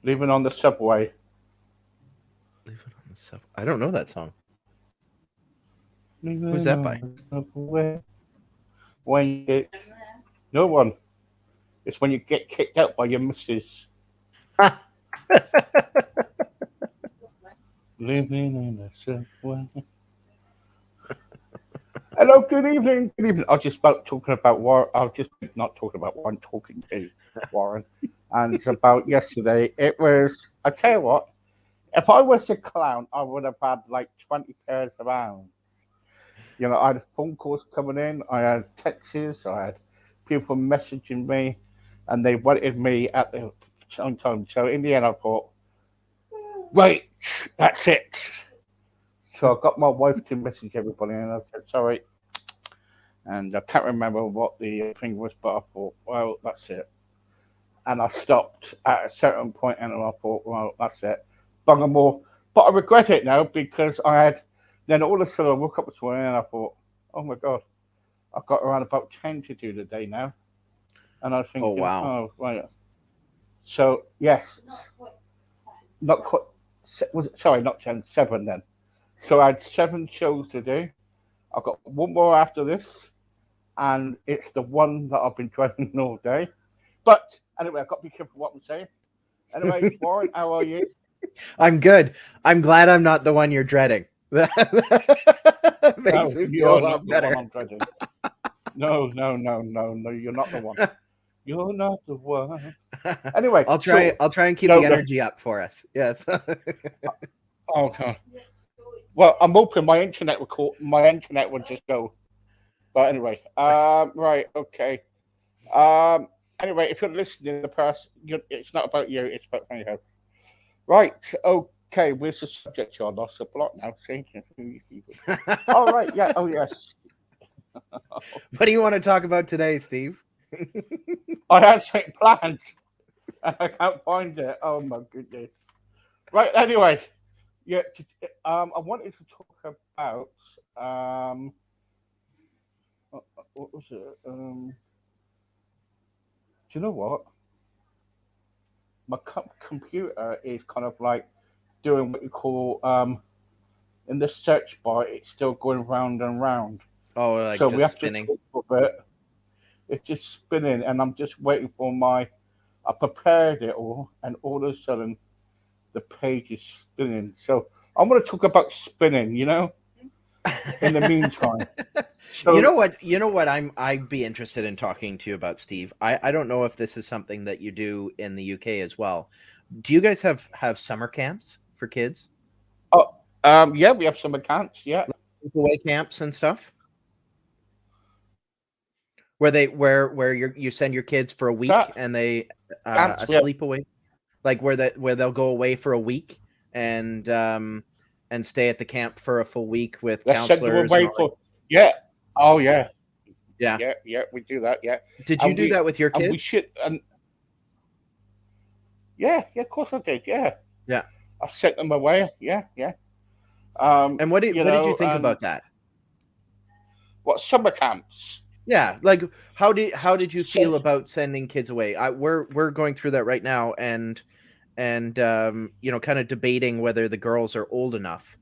Living on the subway. Living on the subway. I don't know that song. Who's Living that on by? the subway. When you get no one. It's when you get kicked out by your missus. Living in the subway. Hello, good evening. Good evening. I was just about talking about Warren. I was just not talking about Warren, talking to Warren. And it's about yesterday. It was, I tell you what, if I was a clown, I would have had like 20 pairs of hands. You know, I had phone calls coming in, I had texts, I had people messaging me, and they wanted me at the same time. So in the end, I thought, right, that's it. So I got my wife to message everybody, and I said, sorry. And I can't remember what the thing was, but I thought, well, that's it. And I stopped at a certain point, and I thought, well, that's it. Bung more. But I regret it now because I had. Then all of a sudden, I woke up this morning and I thought, oh my god, I've got around about 10 to do today now. And I was Oh thinking, wow. oh right. So yes, not quite. Was it, sorry, not 10, 7 then. So I had 7 shows to do. I've got one more after this, and it's the one that I've been dreading all day. But anyway, I've got to be careful what I'm saying. Anyway, Warren, how are you? I'm good. I'm glad I'm not the one you're dreading. That makes No, me feel a you're not lot the one better. I'm dreading. No, no, no, no, no, you're not the one. You're not the one. Anyway, I'll try. so I'll try and keep the no, no. energy up for us. Yes. Okay. Well, I'm hoping my internet my internet will just go. But anyway, right, okay. Um, anyway, if you're listening, the person, it's not about you, it's about anyhow. Right, okay. Where's the subject? I lost the plot now. See? All right, yeah. Oh yes. What do you want to talk about today, Steve? I had something planned, and I can't find it. Oh my goodness. Right. Anyway, yeah. I wanted to talk about what was it? Do you know what? My computer is kind of like doing what you call in the search bar. It's still going round and round. Oh, like So we just have to spinning. talk for a bit. It's just spinning, and I'm just waiting for my. I prepared it all, and all of a sudden the page is spinning. So I'm going to talk about spinning. In the meantime. You So know what? You know what? I'd be interested in talking to you about, Steve. I don't know if this is something that you do in the UK as well. Do you guys have summer camps for kids? oh yeah, we have some accounts. Yeah, Sleepaway camps and stuff? Where you send your kids for a week that and they a camps. We have sleepaway, like where they'll go away for a week and stay at the camp for a full week with let's send them counselors and away all that. for. Yeah. Oh yeah. Yeah. Yeah. Yeah. We do that. Yeah. Did you And do we that with your and we kids? should and yeah, yeah. Of course I did. Yeah. Yeah. I sent them away. Yeah. Yeah. And what did you think And about that? what summer camps? Yeah, like how did you So feel about sending kids away? We're going through that right now, and kind of debating whether the girls are old enough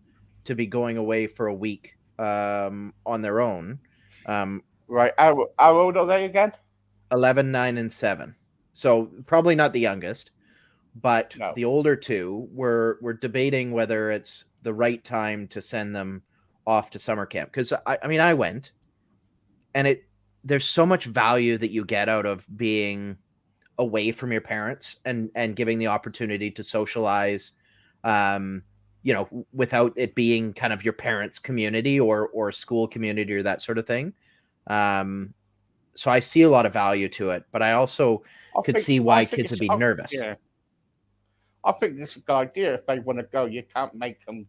to be going away for a week on their own. Um, right. How old are they again? 11, 9, and 7. So probably not the youngest, but No. the older two. We're debating whether it's the right time to send them off to summer camp because I mean I went and it there's so much value that you get out of being away from your parents and giving the opportunity to socialize without it being kind of your parents community or school community or that sort of thing. So I see a lot of value to it, but I also I could think see I why think kids it's would be nervous. yeah. I think it's a good idea if they want to go. You can't make them.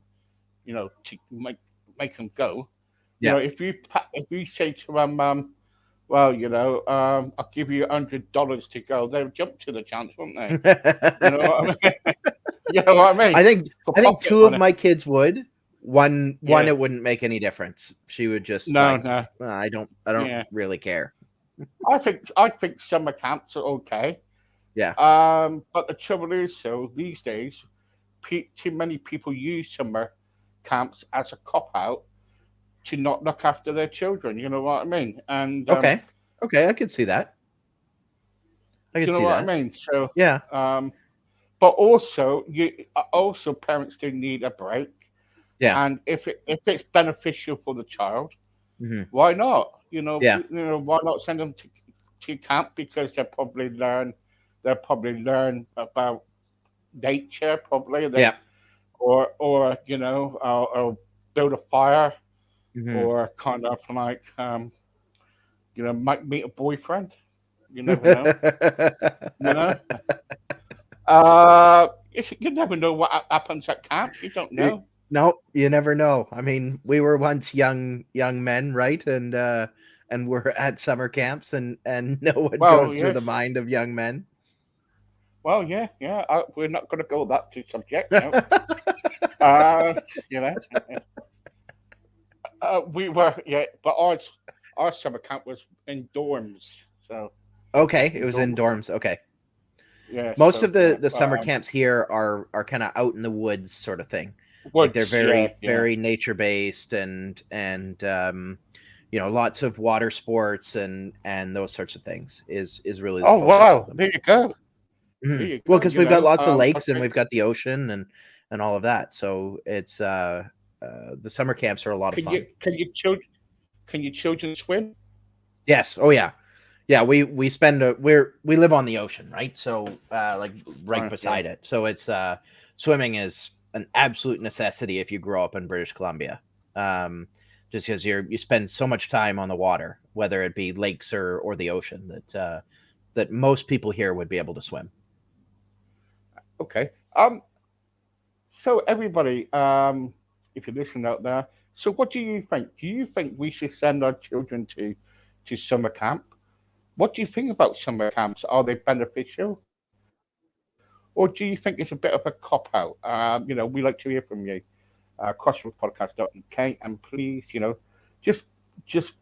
To make them go. Yeah. If you say to them, well, I'll give you $100 to go, they'll jump to the chance, won't they? You know what I mean? You know what I mean? I think For I think pocket two of money. my kids would. One Yeah. it wouldn't make any difference. She would just No, like, no. I don't Yeah. really care. I think summer camps are okay. Yeah. But the trouble is, so these days, too many people use summer camps as a cop out to not look after their children. You know what I mean? And Okay. Okay, I could see that. I could you know see what I that. mean. So, Yeah. but also, also parents do need a break. Yeah. And if it's beneficial for the child, Hmm. why not? Yeah. Why not send them to camp because they'll probably learn about nature, probably they Yeah. or or build a fire Hmm. or kind of like might meet a boyfriend. You never know. You know, you never know what happens at camp. You don't know. No, you never know. I mean, we were once young men, right? And we're at summer camps, and know what Well, goes through yes. the mind of young men. Well, yeah, yeah. We're not going to go that to subject. No. Uh, you know, we were, yeah, but our summer camp was in dorms, so Okay, it in was in dorms. dorms. Okay. Yeah, Most so of yeah, the but summer camps here are kind of out in the woods sort of thing. Like they're woods. Yeah, very yeah. very nature based, and lots of water sports and those sorts of things is really the Oh focus of wow, them. there you go. There Mhm. you Well, go. because we've got lots of lakes and we've got the ocean and all of that, so it's the summer camps are a lot of can fun. your children swim? Yes. Oh yeah. Yeah, we spend we live on the ocean, right? So like right Yeah. beside it. So it's swimming is an absolute necessity if you grow up in British Columbia. Um just because you spend so much time on the water, whether it be lakes or the ocean, that most people here would be able to swim. Okay. So everybody, if you're listening out there, so what do you think? Do you think we should send our children to summer camp? What do you think about summer camps? Are they beneficial, or do you think it's a bit of a cop out? We like to hear from you. Crossroadspodcast.uk, and please, just just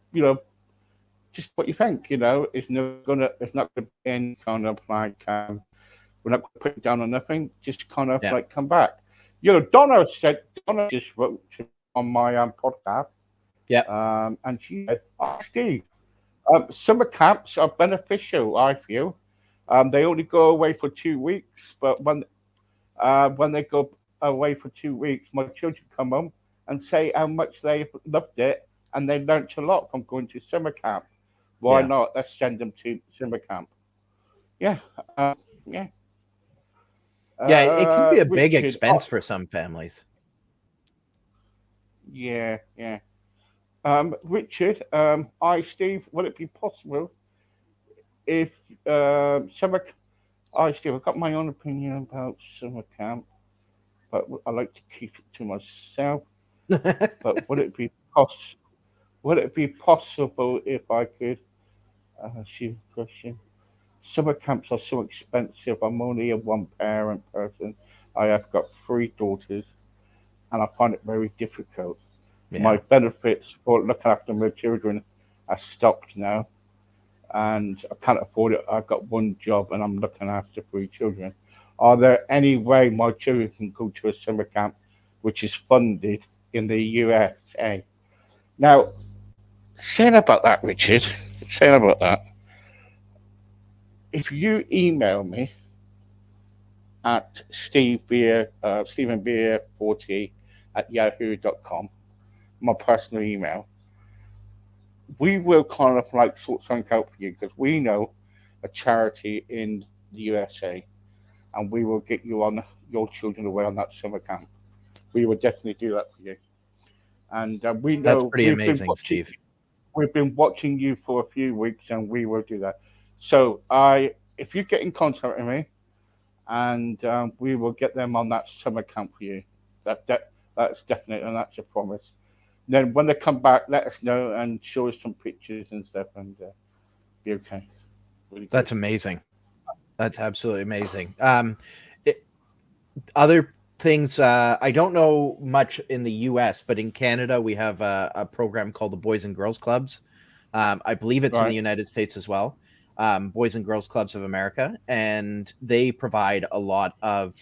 just what you think. It's not gonna be any kind of like we're not gonna put it down on nothing. Just kind of Yeah. like come back. Donna just wrote to me on my podcast, Yeah. and she said, "Oh, Steve, summer camps are beneficial. I feel they only go away for 2 weeks, but when they go away for 2 weeks, my children come home and say how much they loved it and they learnt a lot from going to summer camp. Why Yeah. not? Let's send them to summer camp. Yeah, yeah. Yeah, it can be a big Richard, expense for some families. yeah, yeah. Richard, Steve, would it be possible if summer? Steve, I've got my own opinion about summer camp, but I like to keep it to myself. But would it be possible if I could see the question? Summer camps are so expensive. I'm only a one parent person. I have got three daughters and I find it very difficult. My Yeah. benefits for looking after my children are stopped now and I can't afford it. I've got one job and I'm looking after three children. Are there any way my children can go to a summer camp which is funded in the USA? Now, saying about that, Richard, saying about that, if you email me at stephenbeer40 at yahoo.com, my personal email, we will kind of like sort something out for you because we know a charity in the USA and we will get you on your children away on that summer camp. We will definitely do that for you. And we That's know pretty amazing, Steve. we've been watching you for a few weeks and we will do that. So if you get in contact with me, and we will get them on that summer camp for you. That's definite, and that's a promise. Then when they come back, let us know and show us some pictures and stuff, and be okay. Really good. That's amazing. That's absolutely amazing. It, other things, I don't know much in the US, but in Canada we have a program called the Boys and Girls Clubs. I believe it's in the Right. United States as well. Boys and Girls Clubs of America, and they provide a lot of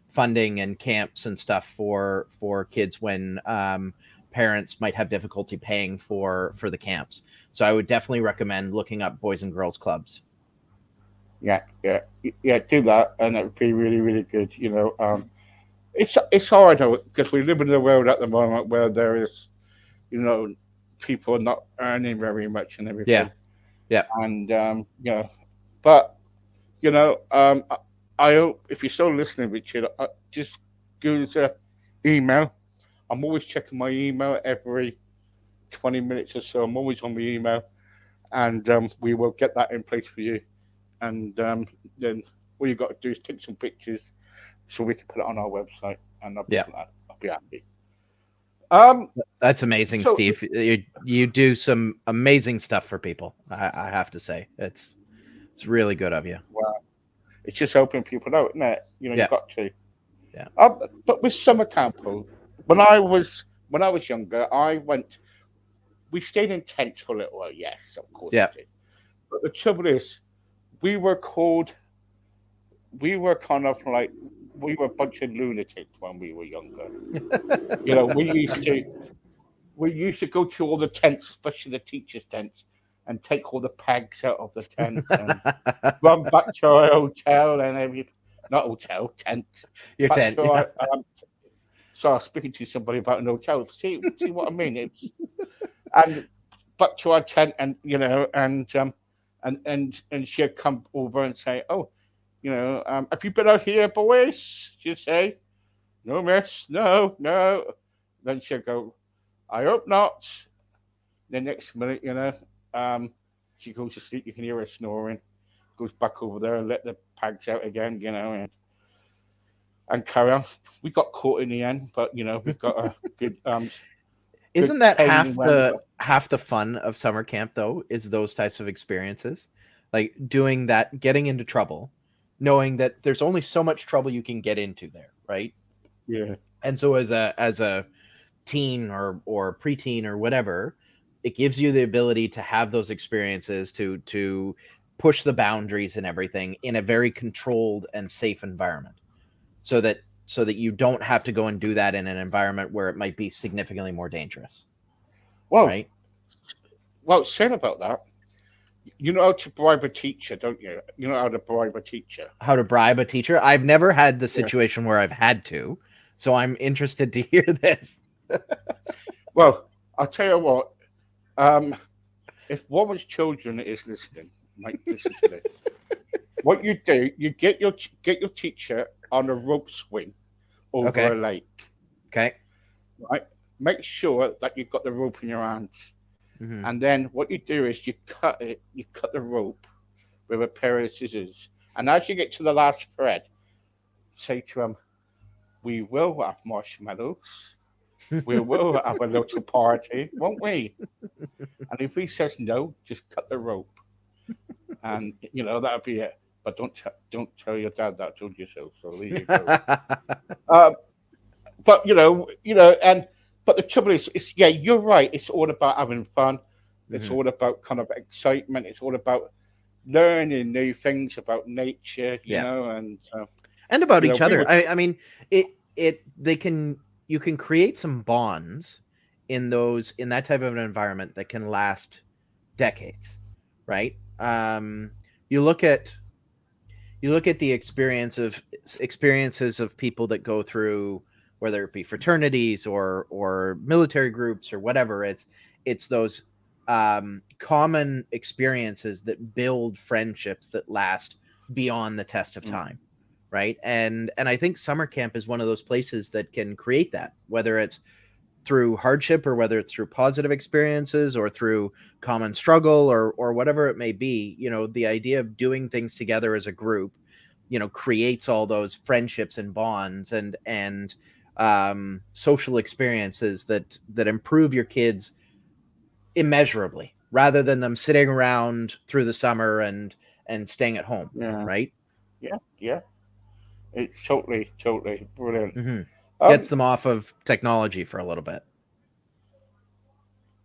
funding and camps and stuff for kids when parents might have difficulty paying for the camps. So I would definitely recommend looking up Boys and Girls Clubs. Yeah, do that, and it would be really, really good. It's hard because we live in a world at the moment where there is, people not earning very much and everything. Yeah. And but I hope if you're still listening, Richard, just give us an email. I'm always checking my email every 20 minutes or so. I'm always on my email, and we will get that in place for you. And then all you got to do is take some pictures so we can put it on our website, and I'll be glad. I'll be happy. That's amazing, so- Steve. You do some amazing stuff for people. I have to say, it's really good of you. Well, it's just helping people out, isn't it? You've got to. Yeah. But with summer camp, when I was younger, we stayed in tents for a little while. Yes, of course. Yeah. We did. But the trouble is, we were kind of like, we were a bunch of lunatics when we were younger. We used to go to all the tents, especially the teachers' tents, and take all the pegs out of the tent and run back to our hotel and not hotel, tent. Your tent. Yeah. So I was speaking to somebody about an hotel. See what I mean? And back to our tent, and and she'd come over and say, "Oh, have you been out here, boys?" She'd say, "No, miss, no." Then she'd go, "I hope not." The next minute, she goes to sleep. You can hear her snoring. Goes back over there and let the pegs out again, and carry on. We got caught in the end, but we've got a good. Isn't that half the fun of summer camp, though? Is those types of experiences, like doing that, getting into trouble, knowing that there's only so much trouble you can get into there, right? Yeah. And so as a teen or preteen or whatever, it gives you the ability to have those experiences to push the boundaries and everything in a very controlled and safe environment, so that you don't have to go and do that in an environment where it might be significantly more dangerous. Well, right? Well, saying about that, you know how to bribe a teacher, don't you? You know how to bribe a teacher. How to bribe a teacher? I've never had the situation where I've had to, so I'm interested to hear this. Well, I'll tell you what. If woman's children is listening, might listen to this. What you do, you get your teacher on a rope swing over a lake. Okay. Right. Make sure that you've got the rope in your hands, and then what you do is you cut it. You cut the rope with a pair of scissors, and as you get to the last thread, say to him, "We will have marshmallows. We will have a little party, won't we?" And if he says no, just cut the rope, and that'll be it. But don't tell your dad that I told you so. So there you go. But but the trouble is, you're right. It's all about having fun. It's all about kind of excitement. It's all about learning new things about nature, and about each other. I mean, you can create some bonds in that type of an environment that can last decades, right? You look at the experiences of people that go through, whether it be fraternities or military groups or whatever. It's those common experiences that build friendships that last beyond the test of time, right? And I think summer camp is one of those places that can create that, whether it's through hardship or whether it's through positive experiences or through common struggle or whatever it may be. The idea of doing things together as a group, creates all those friendships and bonds and social experiences that improve your kids immeasurably, rather than them sitting around through the summer and staying at home. Right? Yeah. It's totally brilliant. Gets them off of technology for a little bit.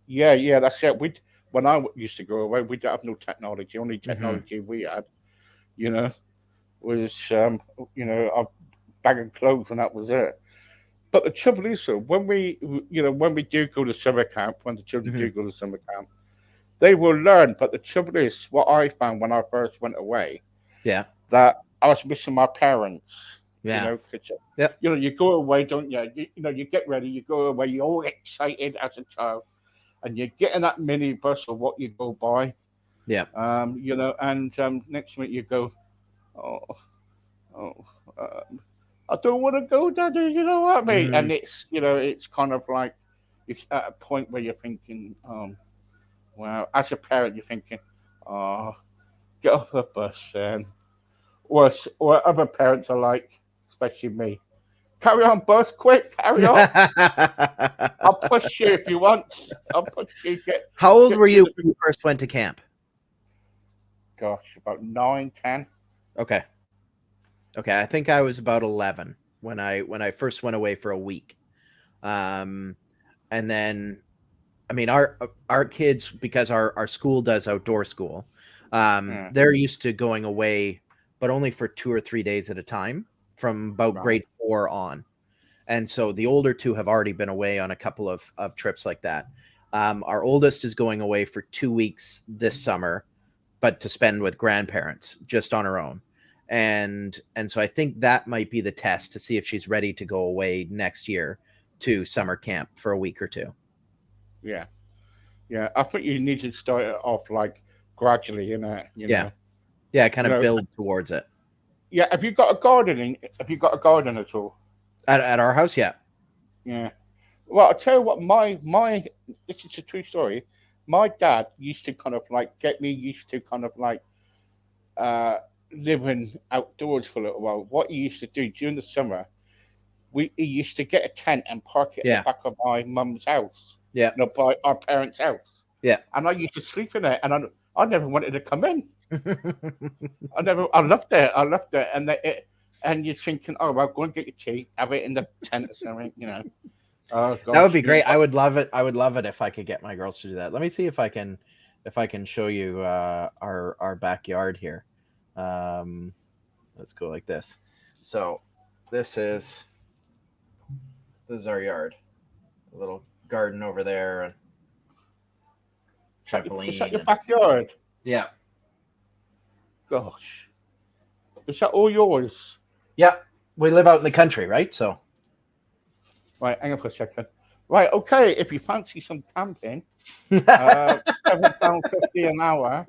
Yeah, that's it. when used to go away, we didn't have no technology. Only technology we had, you know, was a bag of clothes, and that was it. But the trouble is, though, when we do go to summer camp, when the children Hmm. do go to summer camp, they will learn. But the trouble is, what I found when I first went away, Yeah. that I was missing my parents. Yeah. 'Cause, Yep. you go away, don't you? You get ready, you go away, you're all excited as a child, and you get in that minibus or what you go by, Yep. and next minute you go, oh, oh, I don't want to go, Daddy. You know what I mean? Hmm. And it's kind of like it's at a point where you're thinking, well, as a parent, you're thinking, oh, get off the bus, and or other parents are like, especially me, carry on, bus, quick, carry on. I'll push you if you want. I'll push you. How old Get were to you the when you first went to camp? gosh, about 9, 10. Okay. Okay, I think I was about 11 when I first went away for a week. Um and then I mean our kids, because our school does outdoor school. Yeah, They're used to going away, but only for 2 or 3 days at a time from about right. grade 4 on. And so the older two have already been away on a couple of trips like that. Our oldest is going away for 2 weeks this summer, but to spend with grandparents just on her own. And so I think that might be the test to see if she's ready to go away next year to summer camp for a week or two. Yeah, yeah. I think you need to start it off like gradually, Yeah. Yeah, kind You of know. build towards it. Yeah. Have you got a gardening? Have you got a garden at all? At our house, yeah. Yeah. Well, I'll tell you what. My this is a true story. My dad used to kind of like get me used to kind of like uh living outdoors for a little while. What he used to do during the summer, he used to get a tent and park it at the Yeah. back of my mum's house, Yeah. by our parents' house. Yeah. And I used to sleep in it, and I never wanted to come in. I loved it. I loved it, and you're thinking, oh well, go and get your tea, have it in the tent or something. Oh That would gosh, be great. I would love it. I would love it if I could get my girls to do that. Let me see if I can show you our backyard here. Um, let's go like this. So this is our yard. A little garden over there and is that trampoline. your backyard? Yeah. Gosh, is that all yours? Yeah. We live out in the country, right? So Right, hang on for a second. Right, okay. If you fancy some camping, £7.50 an hour.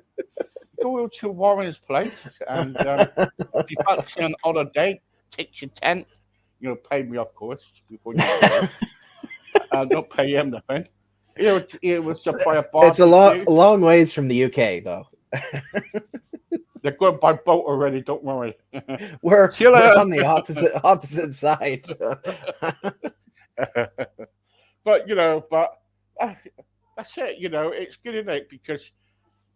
Go to Warren's place, and if you fancy an holiday, take your tent. Pay me, of course, before you go. Don't pay him nothing. It was to buy a it's a barbecue. long ways from the UK though. They're going by boat already. Don't worry. We're See you later. on the opposite side. but uh, that's it. It's good, isn't it? Because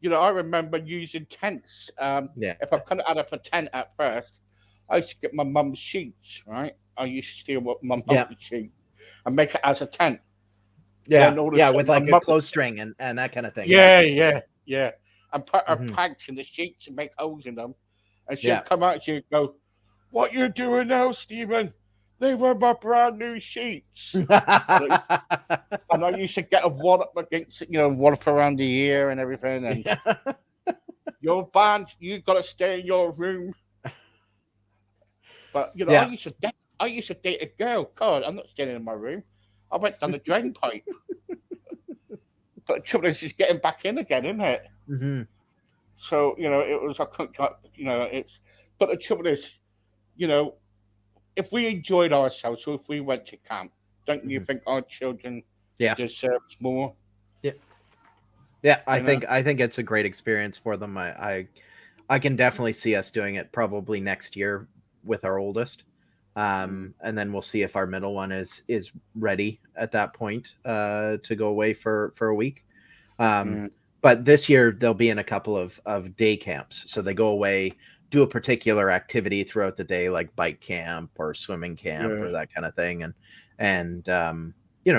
I remember using tents. Yeah. If I couldn't add up a tent at first, I used to get my mum's sheets. Right, I used to steal what my Yeah. mum's sheets and make it as a tent. Yeah. Then all of a Yeah, sudden with my like a mum- close string and that kind of thing. Yeah. And put her Mhm. pads in the sheets and make holes in them, and she'd Yeah. come out and she'd go, "What you doing now, Stephen? They were my brand new sheets." And I used to get a wallop against it, wallop around the ear and everything. And your band, you got to stay in your room. But Yeah. I used to date a girl. God, I'm not staying in my room. I went down the drain pipe. But the trouble is, it's getting back in again, isn't it? Hmm. So it was I couldn't, it's. But the trouble is, you know, if we enjoyed ourselves, or if we went to camp, don't you Mhm. think our children Yeah. deserve more? Yeah. Yeah. I You know? think it's a great experience for them. I can definitely see us doing it probably next year with our oldest. And then we'll see if our middle one is ready at that point to go away for a week. Mm. But this year they'll be in a couple of day camps. So they go away, do a particular activity throughout the day, like bike camp or swimming camp or Yeah. that kind of thing. And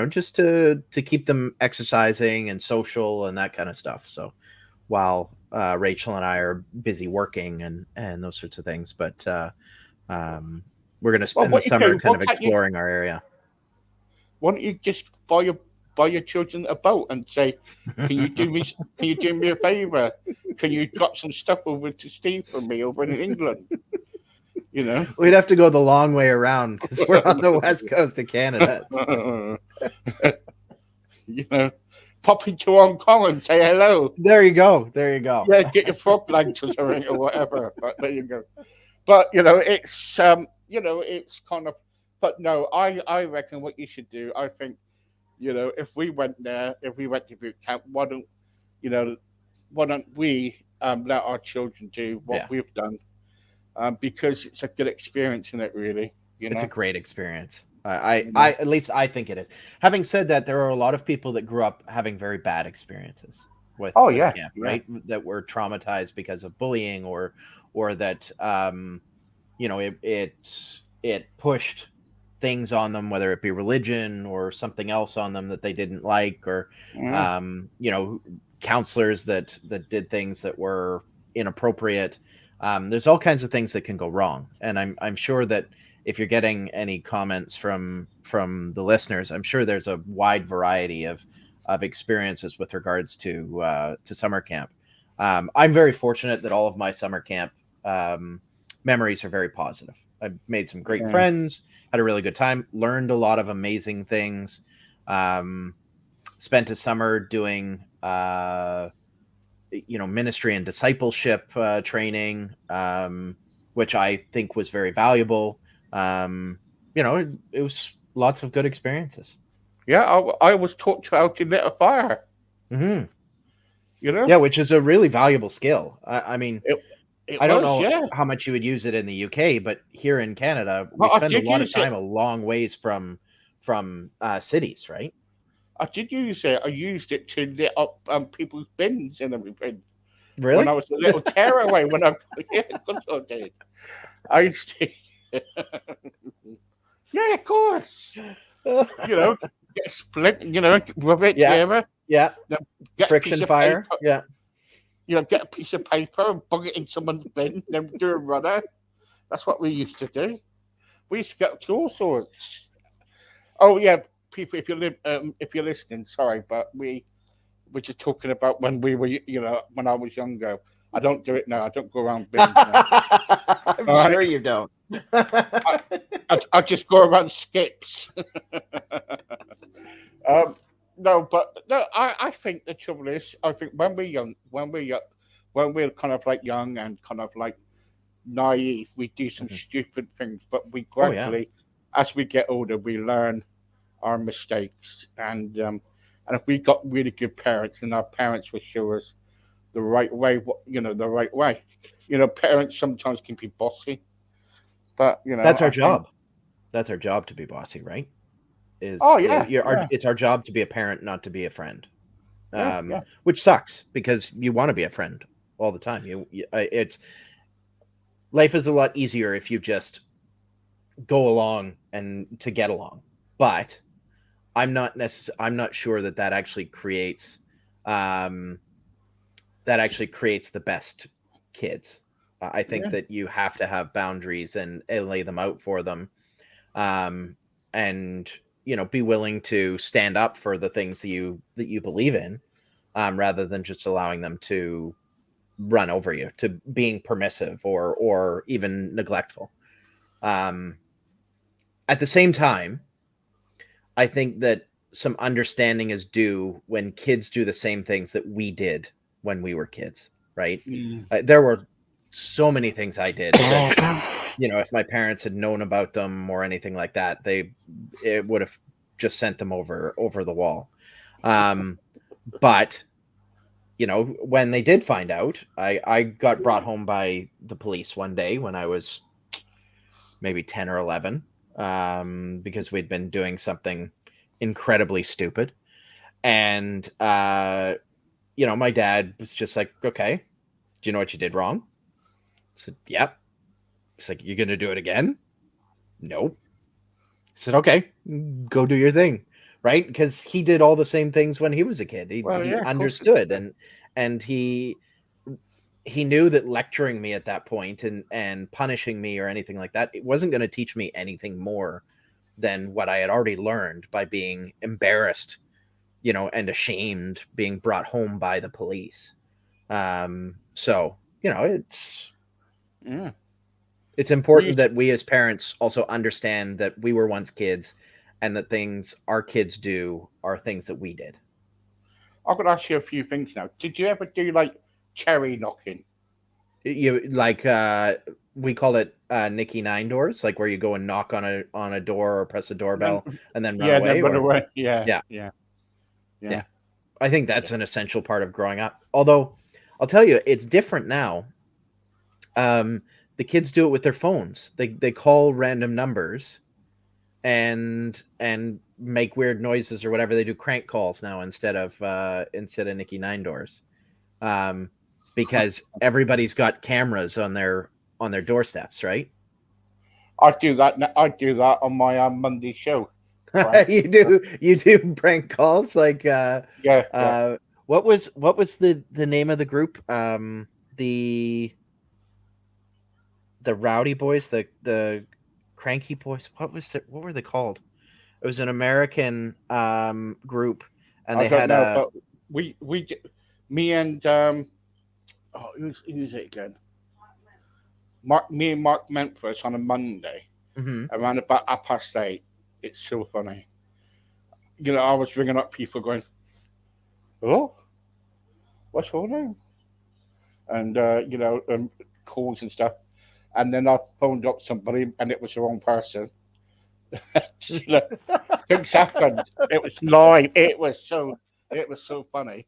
just to keep them exercising and social and that kind of stuff. So while Rachel and I are busy working and those sorts of things, but we're going to Well, spend the what you summer do? kind of exploring our area. Why don't you just buy your children a boat and say, "Can you do me? Can you do me a favor? Can you drop some stuff over to Steve for me over in England?" You know. We'd have to go the long way around because we're on the west coast of Canada. You know, pop into Hong Kong and say hello. There you go. There you go. Yeah, get your frog legs or whatever. But there you go. But it's kind of. But no, I reckon what you should do. I think, if we went there, if we went to boot camp, why don't we let our children do what we've done? Because it's a good experience in it, really. It's a great experience. I at least I think it is. Having said that, there are a lot of people that grew up having very bad experiences with camp, right? That were traumatized because of bullying or that it pushed things on them, whether it be religion or something else on them that they didn't like, or counselors that did things that were inappropriate. There's all kinds of things that can go wrong, and I'm sure that if you're getting any comments from the listeners, I'm sure there's a wide variety of experiences with regards to summer camp. I'm very fortunate that all of my summer camp memories are very positive. I've made some great friends, had a really good time, learned a lot of amazing things, spent a summer doing ministry and discipleship training, which I think was very valuable. It was lots of good experiences. Yeah, I was taught how to lit a fire. Mm-hmm. Which is a really valuable skill. I mean, I don't know how much you would use it in the UK, but here in Canada, we spend a lot of time a long ways from cities, right? I did use it. I used it to lit up people's bins and everything. Really? When I was a little tearaway, good did. I used to. Yeah, of course. Get split. Rub it together. Yeah. Friction fire. Paper. Yeah. Get a piece of paper and bung it in someone's bin, then do a runner. That's what we used to do. We used to get to all sorts. Oh yeah, people, if you're listening, sorry, but we're just talking about when we were, when I was younger. I don't do it now. I don't go around bins now. I'm sure you don't. I just go around skips. No, I think the trouble is, I think when we're kind of like young and kind of like naive, we do some stupid things, but we gradually, as we get older, we learn our mistakes, and if we got really good parents, and our parents will show us the right way, the right way. Parents sometimes can be bossy, but that's our job. That's our job to be bossy, right? It's our job to be a parent, not to be a friend. Which sucks because you want to be a friend all the time. Life is a lot easier if you just go along and to get along. But I'm not sure that actually creates the best kids. I think that you have to have boundaries and lay them out for them, and be willing to stand up for the things that you believe in, rather than just allowing them to run over you, to being permissive or even neglectful. At the same time, I think that some understanding is due when kids do the same things that we did when we were kids, right? There were so many things I did that, if my parents had known about them or anything like that, it would have just sent them over the wall. But when they did find out, I got brought home by the police one day when I was maybe 10 or 11, because we'd been doing something incredibly stupid. And, my dad was just like, okay, do you know what you did wrong? I said, yep. He's like, you going to do it again? Nope. I said, okay, go do your thing. right? Because he did all the same things when he was a kid. He, Well, he yeah, of course. understood, and he knew that lecturing me at that point and punishing me or anything like that, it wasn't going to teach me anything more than what I had already learned by being embarrassed, and ashamed, being brought home by the police. So Yeah. it's important that we as parents also understand that we were once kids, and that things our kids do are things that we did. I've got to ask you a few things now. Did you ever do like cherry knocking? You like we call it Nicky Nine Doors, like where you go and knock on a door or press a doorbell and then run Yeah, away. then run Or, away. Yeah, yeah, yeah, yeah. yeah. I think that's an essential part of growing up. Although I'll tell you, it's different now. The kids do it with their phones. They call random numbers and make weird noises or whatever. They do crank calls now instead of Nicky Nine Doors. Because everybody's got cameras on their doorsteps, right? I do that. I do that on my Monday show. you do prank calls like Yeah. what was the name of the group? The Rowdy Boys, the Cranky Boys. What were they called? It was an American group, and they had but me and who's it again? Me and Mark Memphis on a Monday around about 8:30. It's so funny. I was ringing up people going, "Hello, what's your name?" And calls and stuff. And then I phoned up somebody, and it was the wrong person. Things happened. It was live. It was so funny.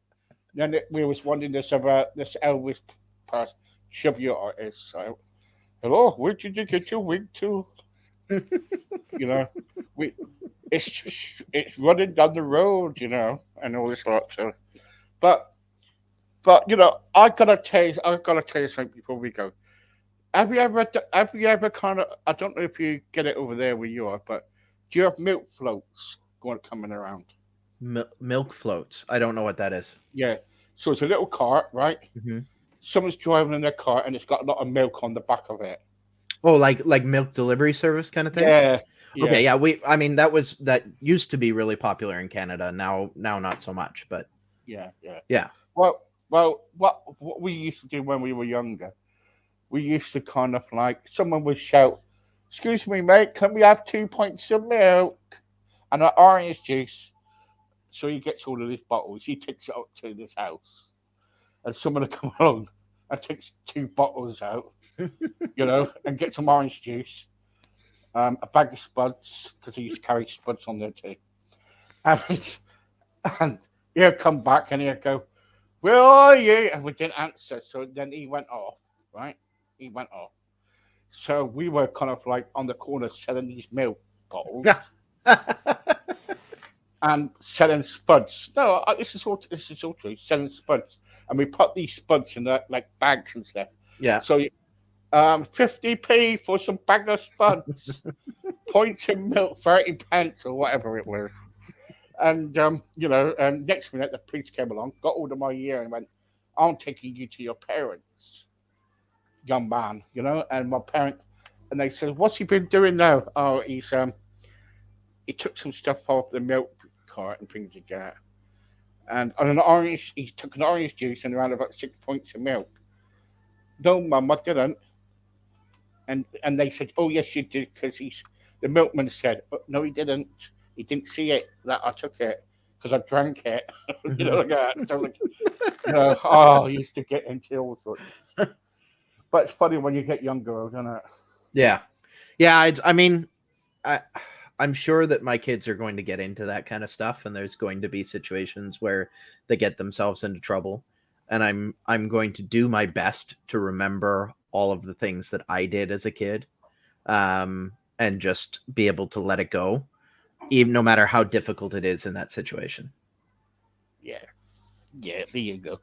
Then we was wondering this about this Elvis person, tribute artist. So, hello, where did you get your wig to? We it's running down the road, and all this lot. So, but I gotta tell you something before we go. Have you ever kind of? I don't know if you get it over there where you are, but do you have milk floats coming around? Milk floats. I don't know what that is. Yeah. So it's a little cart, right? Mm-hmm. Someone's driving in their cart and it's got a lot of milk on the back of it. Oh, like milk delivery service kind of thing. Yeah. Okay. Yeah. That used to be really popular in Canada. Now not so much. But yeah. Well, what we used to do when we were younger, we used to kind of like someone would shout, "Excuse me, mate, can we have 2 pints of milk and an orange juice?" So he gets all of these bottles. He takes it up to this house, and someone will come along and takes 2 bottles out, and get some orange juice, a bag of spuds because he used to carry spuds on there too, and he'll come back and he'll go, "Where are you?" And we didn't answer, so then he went off. Right, he went off. So we were kind of like on the corner selling these milk bottles. And selling spuds. No, this is all true. Selling spuds, and we put these spuds in the like bags and stuff. Yeah. So, 50p for some bag of spuds, pints of milk, 30 pence or whatever it was. And and next minute the police came along, got hold of my ear, and went, "I'm taking you to your parents, young man." And my parent, and they said, "What's he been doing now?" "Oh, he took some stuff off the milk cart and things like that. And on he took an orange juice and around about 6 pints of milk." "No, Mum, I didn't." And they said, "Oh, yes, you did," because the milkman said, "Oh, no, he didn't. He didn't see it that I took it because I drank it." Like that. So like, I used to get into all sorts. But it's funny when you get younger, isn't it? Yeah. I'm sure that my kids are going to get into that kind of stuff, and there's going to be situations where they get themselves into trouble. And I'm going to do my best to remember all of the things that I did as a kid, and just be able to let it go, even no matter how difficult it is in that situation. Yeah, there you go.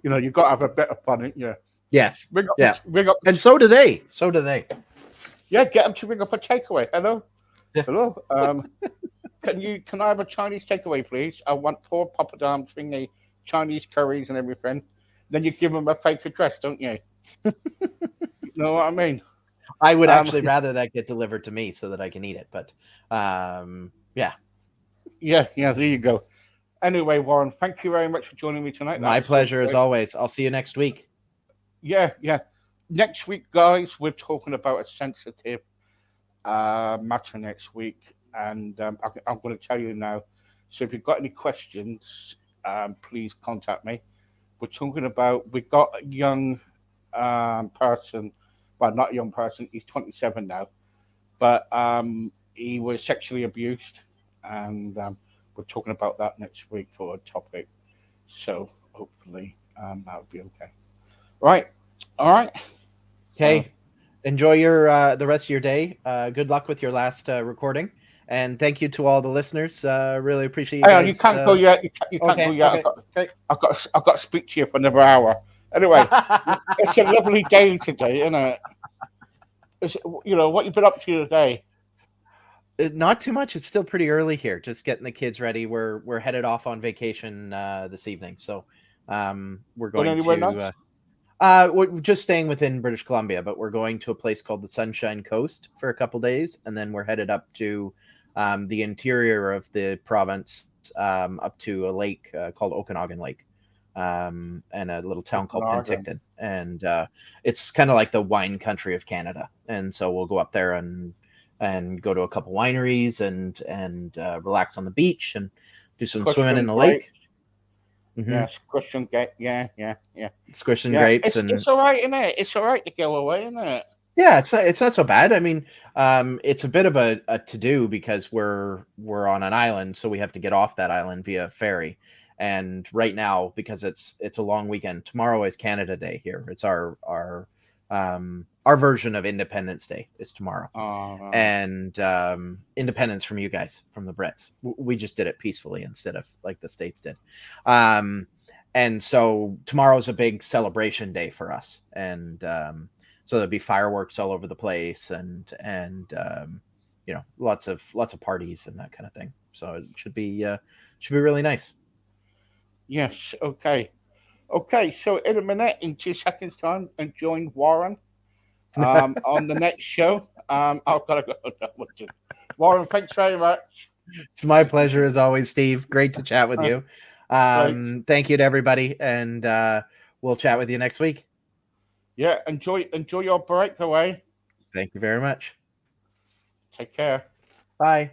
You've got to have a bit of fun, ain't you? Yes. Ring up, and so do they. Yeah, get them to ring up a takeaway. Hello. Hello. Can I have a Chinese takeaway, please? I want 4 poppadoms, thingy, Chinese curries and everything. Then you give them a fake address, don't you? You know what I mean? I would actually rather that get delivered to me so that I can eat it. But yeah. Yeah, there you go. Anyway, Warren, thank you very much for joining me tonight. My pleasure as always. I'll see you next week. Yeah. Next week, guys, we're talking about a sensitive matter next week, and I'm going to tell you now. So if you've got any questions, please contact me. We've got a young person, well, not a young person, he's 27 now, but he was sexually abused, and we're talking about that next week for a topic. So hopefully that'll be okay. Right. All right. Okay. Enjoy your the rest of your day. Good luck with your last recording, and thank you to all the listeners. Really appreciate you guys. You can't go yet. You can't go yet. Okay. I've got to speak to you for another hour. Anyway, it's a lovely day today, isn't it? What you've been up to today? Not too much. It's still pretty early here. Just getting the kids ready. We're headed off on vacation this evening, so we're going to. We're just staying within British Columbia, but we're going to a place called the Sunshine Coast for a couple days, and then we're headed up to the interior of the province, up to a lake called Okanagan Lake, and a little town called Penticton, and it's kind of like the wine country of Canada. And so we'll go up there and go to a couple wineries and relax on the beach and do some swimming in the lake. Mm-hmm. Yeah, squishing squishing grapes, and it's all right, isn't it? It's all right to go away, isn't it? Yeah, it's not so bad. I mean, it's a bit of a to do because we're on an island, so we have to get off that island via ferry. And right now, because it's a long weekend, tomorrow is Canada Day here. It's our version of Independence Day is tomorrow, and independence from you guys, from the Brits. We just did it peacefully instead of like the States did. And so tomorrow's a big celebration day for us, and so there'll be fireworks all over the place, and lots of parties and that kind of thing. So it should be really nice. Yes. Okay. So in a minute, in 2 seconds time, and join Warren on the next show. I've got to go. Warren, thanks very much. It's my pleasure as always, Steve. Great to chat with you. Thank you to everybody, and we'll chat with you next week. Yeah, enjoy your breakaway. Thank you very much. Take care. Bye.